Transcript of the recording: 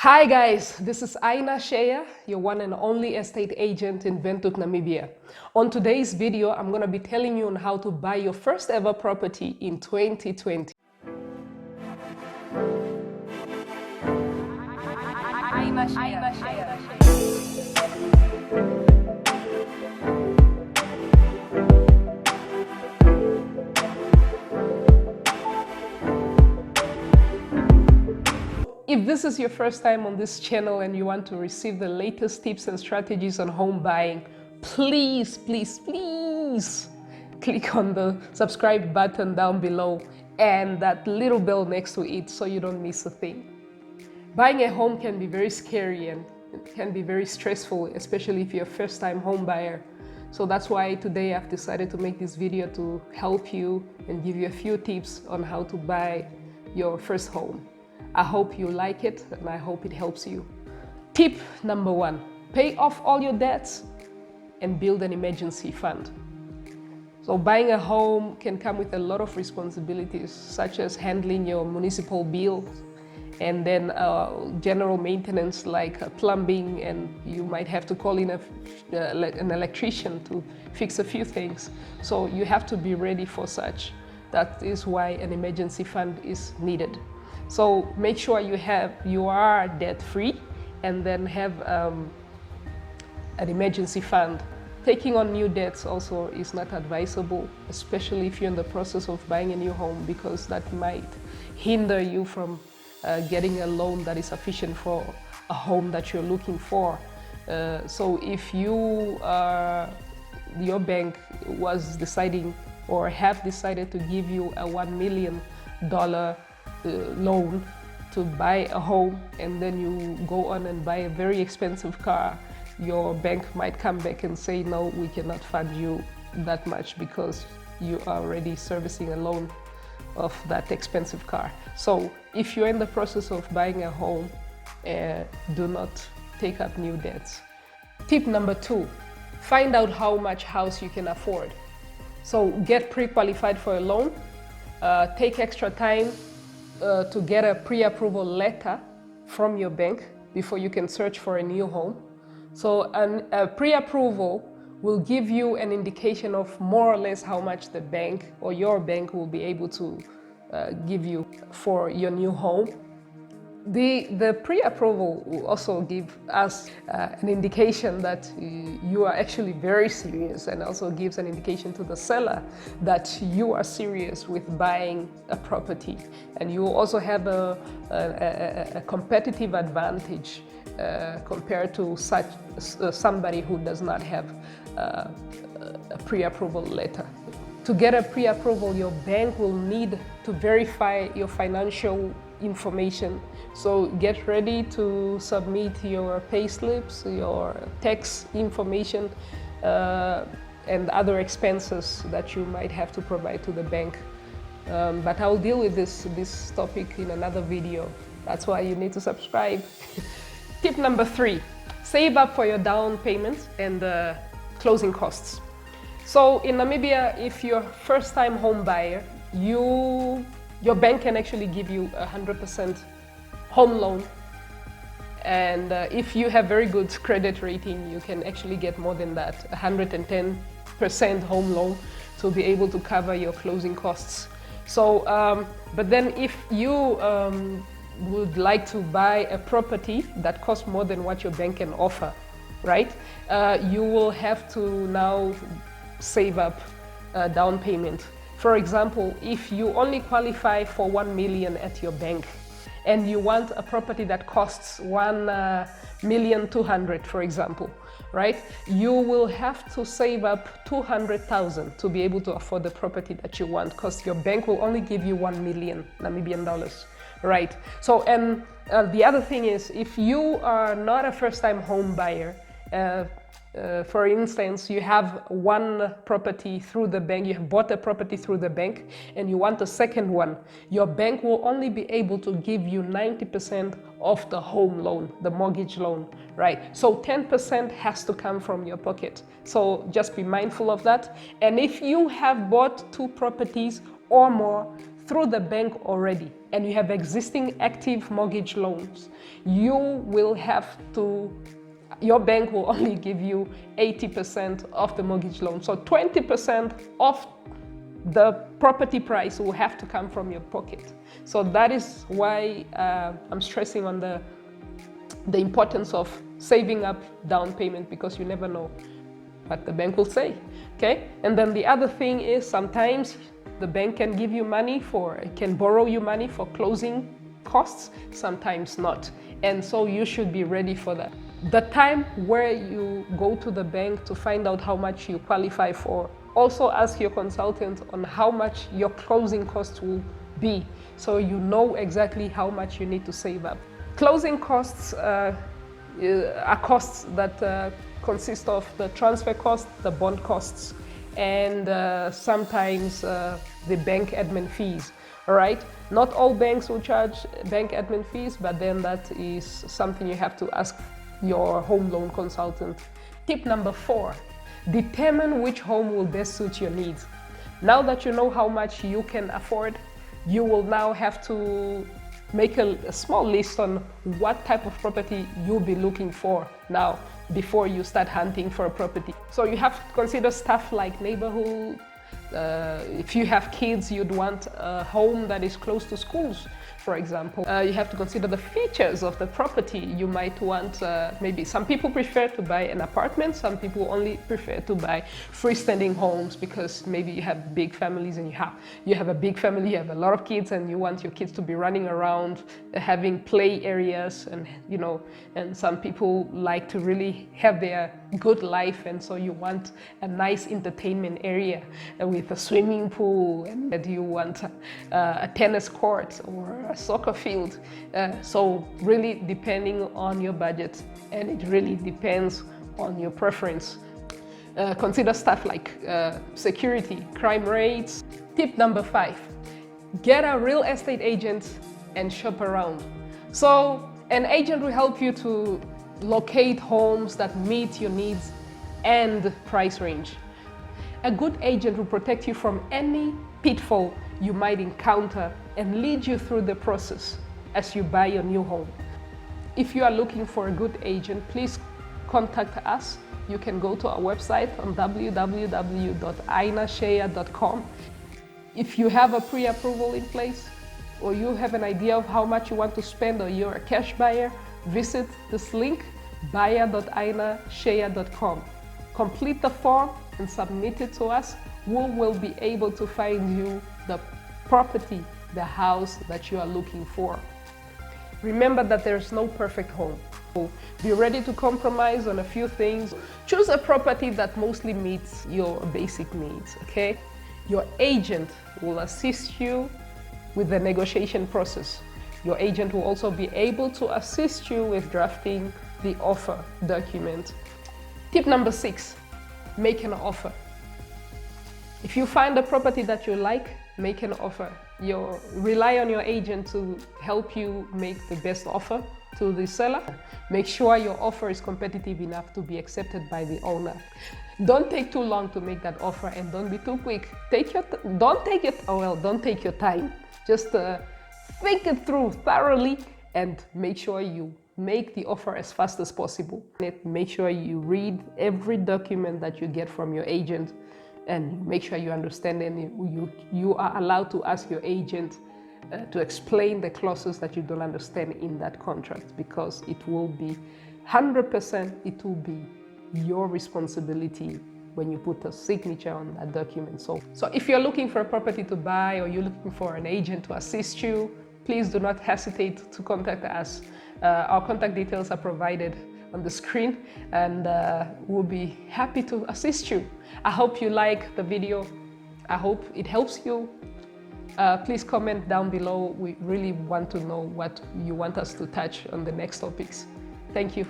Hi guys, this is Aina Sheya, your one and only estate agent in Windhoek, Namibia. On today's video, I'm going to be telling you on how to buy your first ever property in 2020. Aina Sheya. If this is your first time on this channel and you want to receive the latest tips and strategies on home buying, please click on the subscribe button down below and that little bell next to it so you don't miss a thing. Buying a home can be very scary and it can be very stressful, especially if you're a first-time home buyer. So that's why today I've decided to make this video to help you and give you a few tips on how to buy your first home. I hope you like it and I hope it helps you. Tip number 1, pay off all your debts and build an emergency fund. So buying a home can come with a lot of responsibilities, such as handling your municipal bills and then general maintenance like plumbing, and you might have to call in an electrician to fix a few things. So you have to be ready for such. That is why an emergency fund is needed. So make sure you are debt-free and then have an emergency fund. Taking on new debts also is not advisable, especially if you're in the process of buying a new home, because that might hinder you from getting a loan that is sufficient for a home that you're looking for. So if your bank was deciding or have decided to give you a $1 million loan to buy a home, and then you go on and buy a very expensive car, your bank might come back and say, no, we cannot fund you that much because you are already servicing a loan of that expensive car. So if you're in the process of buying a home, do not take up new debts. Tip number 2, find out how much house you can afford. So get pre-qualified for a loan, take extra time to get a pre-approval letter from your bank before you can search for a new home. So a pre-approval will give you an indication of more or less how much the bank or your bank will be able to give you for your new home. The pre-approval will also give us an indication that you are actually very serious, and also gives an indication to the seller that you are serious with buying a property. And you will also have a competitive advantage compared to somebody who does not have a pre-approval letter. To get a pre-approval, your bank will need to verify your financial information. So get ready to submit your payslips, your tax information, and other expenses that you might have to provide to the bank. But I'll deal with this topic in another video. That's why you need to subscribe. Tip number 3, save up for your down payments and closing costs. So in Namibia, if you're a first-time home buyer, your bank can actually give you 100% home loan. And if you have very good credit rating, you can actually get more than that, 110% home loan to be able to cover your closing costs. So, but then if you would like to buy a property that costs more than what your bank can offer, right? You will have to now save up a down payment. For example, if you only qualify for 1 million at your bank and you want a property that costs 1,200,000, for example, right? You will have to save up 200,000 to be able to afford the property that you want, because your bank will only give you 1 million Namibian dollars, right? So, and the other thing is, if you are not a first-time home buyer, for instance, you have one property through the bank, you have bought a property through the bank and you want a second one, your bank will only be able to give you 90% of the home loan, the mortgage loan, right? So 10% has to come from your pocket. So just be mindful of that. And if you have bought 2 properties or more through the bank already and you have existing active mortgage loans, your bank will only give you 80% of the mortgage loan. So 20% of the property price will have to come from your pocket. So that is why I'm stressing on the importance of saving up down payment, because you never know what the bank will say, okay? And then the other thing is sometimes the bank can give you money can borrow you money for closing costs, sometimes not. And so you should be ready for that. The time where you go to the bank to find out how much you qualify for, also ask your consultant on how much your closing costs will be, so you know exactly how much you need to save up. Closing costs are costs that consist of the transfer cost, the bond costs, and sometimes the bank admin fees. All right, not all banks will charge bank admin fees, but then that is something you have to ask your home loan consultant. Tip number 4, determine which home will best suit your needs. Now that you know how much you can afford, you will now have to make a small list on what type of property you'll be looking for now before you start hunting for a property. So you have to consider stuff like neighborhood. If you have kids, you'd want a home that is close to schools, for example. You have to consider the features of the property. You might want, maybe some people prefer to buy an apartment, some people only prefer to buy freestanding homes because maybe you have big families and you have a big family, you have a lot of kids and you want your kids to be running around, having play areas, and and some people like to really have their good life, and so you want a nice entertainment area with a swimming pool, and that you want a tennis court or a soccer field. So really depending on your budget, and it really depends on your preference. Consider stuff like security, crime rates. Tip number 5, get a real estate agent and shop around. So an agent will help you to locate homes that meet your needs and price range. A good agent will protect you from any pitfall you might encounter and lead you through the process as you buy your new home. If you are looking for a good agent, please contact us. You can go to our website on www.ainasheya.com. If you have a pre-approval in place, or you have an idea of how much you want to spend, or you're a cash buyer, visit this link, buyer.ainasheya.com. Complete the form and submit it to us. We will be able to find you the property, the house that you are looking for. Remember that there's no perfect home. Be ready to compromise on a few things. Choose a property that mostly meets your basic needs, okay? Your agent will assist you with the negotiation process. Your agent will also be able to assist you with drafting the offer document. Tip number 6, make an offer. If you find a property that you like, make an offer. Rely on your agent to help you make the best offer to the seller. Make sure your offer is competitive enough to be accepted by the owner. Don't take too long to make that offer, and don't be too quick. Don't take your time. Just think it through thoroughly and make sure you make the offer as fast as possible. Make sure you read every document that you get from your agent, and make sure you understand, and you are allowed to ask your agent to explain the clauses that you don't understand in that contract, because it will be 100%, it will be your responsibility when you put a signature on that document. So if you're looking for a property to buy, or you're looking for an agent to assist you, please do not hesitate to contact us. Our contact details are provided on the screen, and we'll be happy to assist you. I hope you like the video. I hope it helps you. Please comment down below. We really want to know what you want us to touch on the next topics. Thank you.